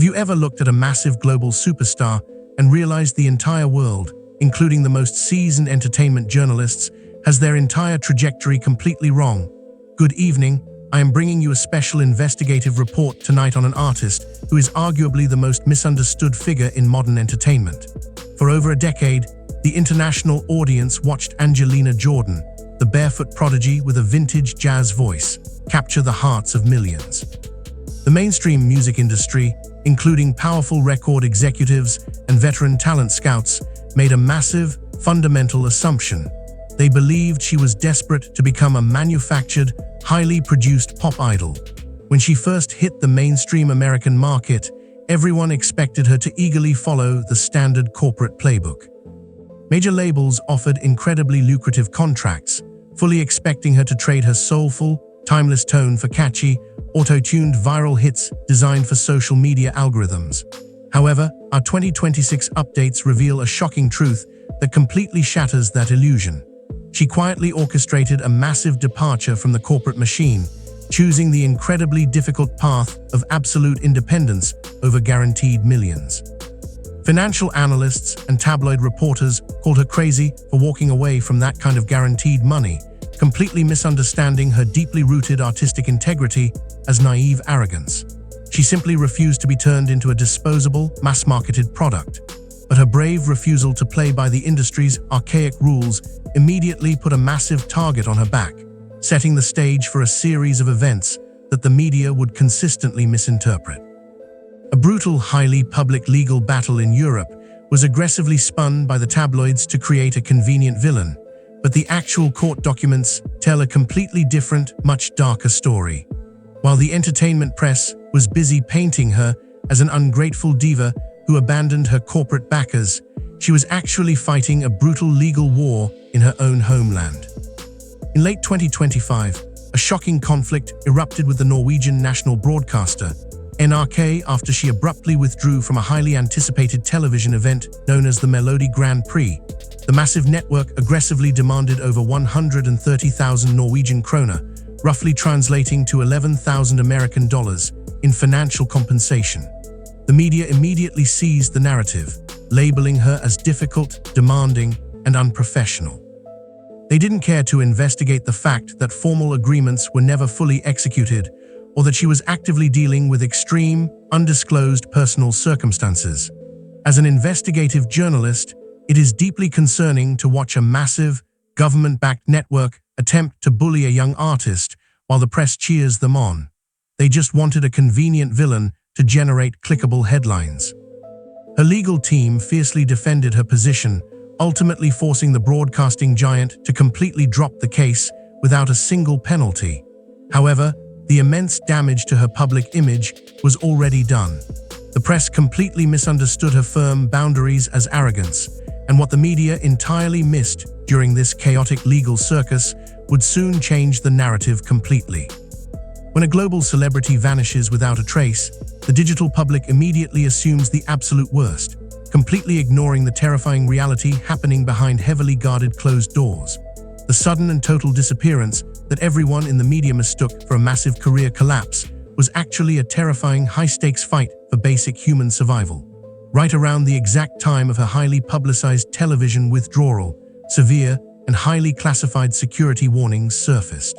you ever looked at a massive global superstar and realized the entire world, including the most seasoned entertainment journalists, has their entire trajectory completely wrong? Good evening. I am bringing you a special investigative report tonight on an artist who is arguably the most misunderstood figure in modern entertainment. For over a decade, the international audience watched Angelina Jordan, the barefoot prodigy with a vintage jazz voice, capture the hearts of millions. The mainstream music industry, including powerful record executives and veteran talent scouts, made a massive, fundamental assumption. They believed she was desperate to become a manufactured, highly produced pop idol. When she first hit the mainstream American market, everyone expected her to eagerly follow the standard corporate playbook. Major labels offered incredibly lucrative contracts, fully expecting her to trade her soulful, timeless tone for catchy, auto-tuned viral hits designed for social media algorithms. However, our 2026 updates reveal a shocking truth that completely shatters that illusion. She quietly orchestrated a massive departure from the corporate machine, choosing the incredibly difficult path of absolute independence over guaranteed millions. Financial analysts and tabloid reporters called her crazy for walking away from that kind of guaranteed money, completely misunderstanding her deeply rooted artistic integrity as naive arrogance. She simply refused to be turned into a disposable, mass-marketed product. But her brave refusal to play by the industry's archaic rules immediately put a massive target on her back, setting the stage for a series of events that the media would consistently misinterpret. A brutal, highly public legal battle in Europe was aggressively spun by the tabloids to create a convenient villain, but the actual court documents tell a completely different, much darker story. While the entertainment press was busy painting her as an ungrateful diva who abandoned her corporate backers, she was actually fighting a brutal legal war in her own homeland. In late 2025, a shocking conflict erupted with the Norwegian national broadcaster, NRK, after she abruptly withdrew from a highly anticipated television event known as the Melodi Grand Prix. The massive network aggressively demanded over 130,000 Norwegian kroner, roughly translating to 11,000 American dollars, in financial compensation. The media immediately seized the narrative, labeling her as difficult, demanding, and unprofessional. They didn't care to investigate the fact that formal agreements were never fully executed, or that she was actively dealing with extreme, undisclosed personal circumstances. As an investigative journalist, it is deeply concerning to watch a massive, government-backed network attempt to bully a young artist while the press cheers them on. They just wanted a convenient villain to generate clickable headlines. Her legal team fiercely defended her position, ultimately forcing the broadcasting giant to completely drop the case without a single penalty. However, the immense damage to her public image was already done. The press completely misunderstood her firm boundaries as arrogance, and what the media entirely missed during this chaotic legal circus would soon change the narrative completely. When a global celebrity vanishes without a trace, the digital public immediately assumes the absolute worst, completely ignoring the terrifying reality happening behind heavily guarded closed doors. The sudden and total disappearance that everyone in the media mistook for a massive career collapse was actually a terrifying high-stakes fight for basic human survival. Right around the exact time of her highly publicized television withdrawal, severe and highly classified security warnings surfaced.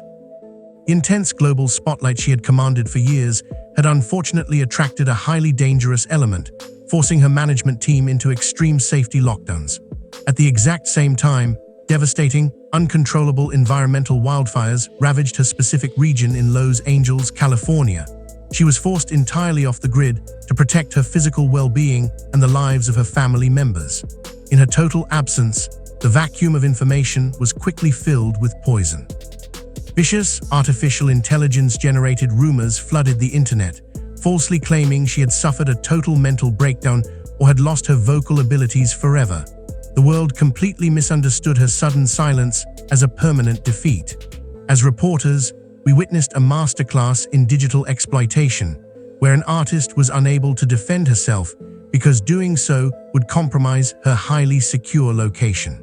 The intense global spotlight she had commanded for years had unfortunately attracted a highly dangerous element, forcing her management team into extreme safety lockdowns. At the exact same time, devastating, uncontrollable environmental wildfires ravaged her specific region in Los Angeles, California. She was forced entirely off the grid to protect her physical well-being and the lives of her family members. In her total absence, the vacuum of information was quickly filled with poison. Vicious, artificial intelligence-generated rumors flooded the internet, falsely claiming she had suffered a total mental breakdown or had lost her vocal abilities forever. The world completely misunderstood her sudden silence as a permanent defeat. As reporters, we witnessed a masterclass in digital exploitation, where an artist was unable to defend herself because doing so would compromise her highly secure location.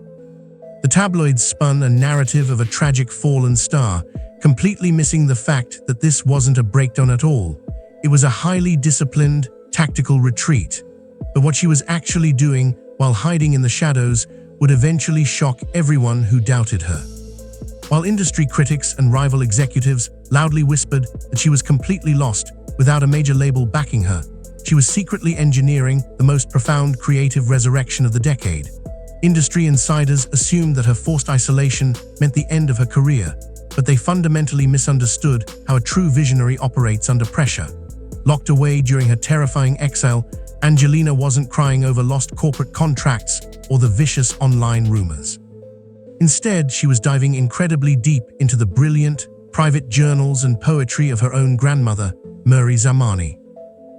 The tabloids spun a narrative of a tragic fallen star, completely missing the fact that this wasn't a breakdown at all. It was a highly disciplined, tactical retreat. But what she was actually doing while hiding in the shadows would eventually shock everyone who doubted her. While industry critics and rival executives loudly whispered that she was completely lost without a major label backing her, she was secretly engineering the most profound creative resurrection of the decade. Industry insiders assumed that her forced isolation meant the end of her career, but they fundamentally misunderstood how a true visionary operates under pressure. Locked away during her terrifying exile, Angelina wasn't crying over lost corporate contracts or the vicious online rumors. Instead, she was diving incredibly deep into the brilliant, private journals and poetry of her own grandmother, Murray Zamani.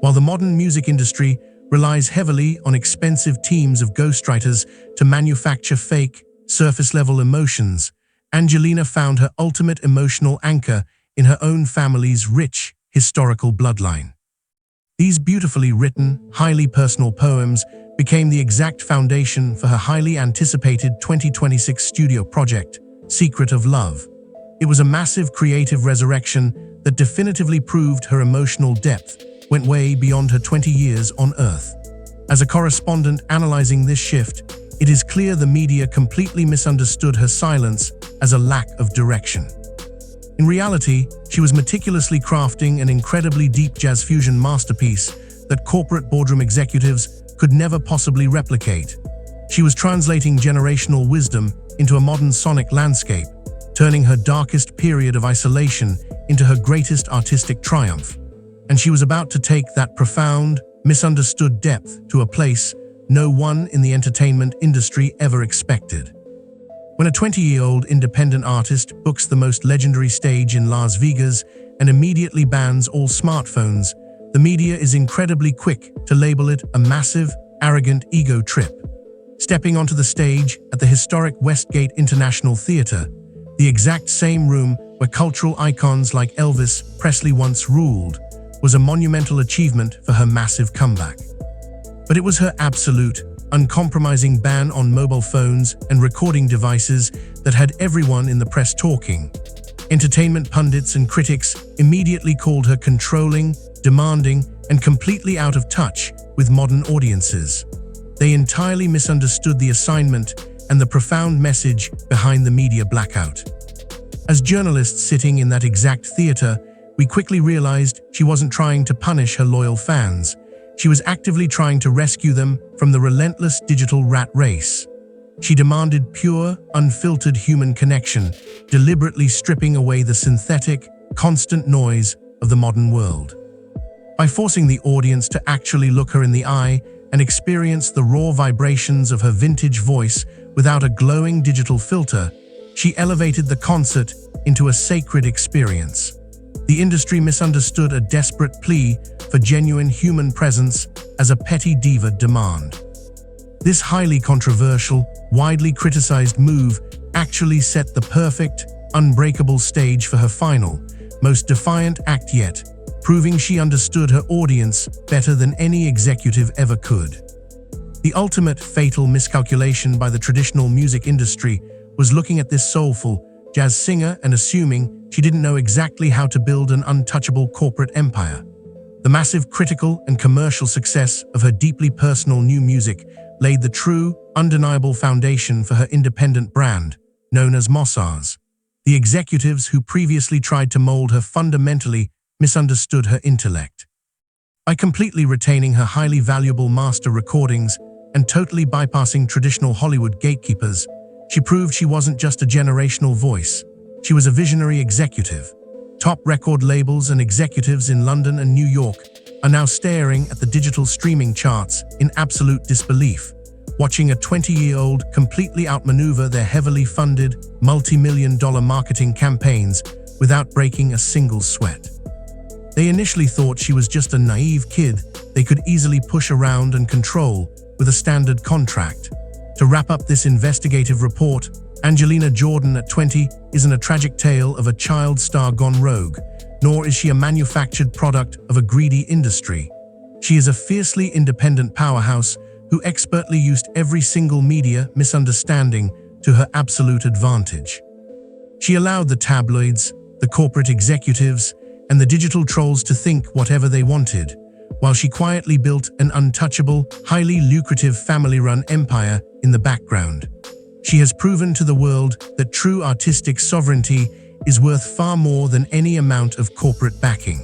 While the modern music industry relies heavily on expensive teams of ghostwriters to manufacture fake, surface-level emotions, Angelina found her ultimate emotional anchor in her own family's rich, historical bloodline. These beautifully written, highly personal poems became the exact foundation for her highly anticipated 2026 studio project, Secret of Love. It was a massive creative resurrection that definitively proved her emotional depth went way beyond her 20 years on Earth. As a correspondent analyzing this shift, it is clear the media completely misunderstood her silence as a lack of direction. In reality, she was meticulously crafting an incredibly deep jazz fusion masterpiece that corporate boardroom executives could never possibly replicate. She was translating generational wisdom into a modern sonic landscape, turning her darkest period of isolation into her greatest artistic triumph. And she was about to take that profound, misunderstood depth to a place no one in the entertainment industry ever expected. When a 20-year-old independent artist books the most legendary stage in Las Vegas and immediately bans all smartphones, the media is incredibly quick to label it a massive, arrogant ego trip. Stepping onto the stage at the historic Westgate International Theater, the exact same room where cultural icons like Elvis Presley once ruled, was a monumental achievement for her massive comeback. But it was her absolute, uncompromising ban on mobile phones and recording devices that had everyone in the press talking. Entertainment pundits and critics immediately called her controlling, demanding, and completely out of touch with modern audiences. They entirely misunderstood the assignment and the profound message behind the media blackout. As journalists sitting in that exact theater, we quickly realized she wasn't trying to punish her loyal fans. She was actively trying to rescue them from the relentless digital rat race. She demanded pure, unfiltered human connection, deliberately stripping away the synthetic, constant noise of the modern world. By forcing the audience to actually look her in the eye and experience the raw vibrations of her vintage voice without a glowing digital filter, she elevated the concert into a sacred experience. The industry misunderstood a desperate plea for genuine human presence as a petty diva demand. This highly controversial, widely criticized move actually set the perfect, unbreakable stage for her final, most defiant act yet, proving she understood her audience better than any executive ever could. The ultimate fatal miscalculation by the traditional music industry was looking at this soulful, jazz singer and assuming she didn't know exactly how to build an untouchable corporate empire. The massive critical and commercial success of her deeply personal new music laid the true, undeniable foundation for her independent brand, known as Mossars. The executives who previously tried to mold her fundamentally misunderstood her intellect. By completely retaining her highly valuable master recordings and totally bypassing traditional Hollywood gatekeepers, she proved she wasn't just a generational voice. She was a visionary executive. Top record labels and executives in London and New York are now staring at the digital streaming charts in absolute disbelief, watching a 20-year-old completely outmaneuver their heavily funded, multi-million-dollar marketing campaigns without breaking a single sweat. They initially thought she was just a naive kid they could easily push around and control with a standard contract. To wrap up this investigative report, Angelina Jordan at 20 isn't a tragic tale of a child star gone rogue, nor is she a manufactured product of a greedy industry. She is a fiercely independent powerhouse who expertly used every single media misunderstanding to her absolute advantage. She allowed the tabloids, the corporate executives, and the digital trolls to think whatever they wanted, while she quietly built an untouchable, highly lucrative family-run empire in the background. She has proven to the world that true artistic sovereignty is worth far more than any amount of corporate backing.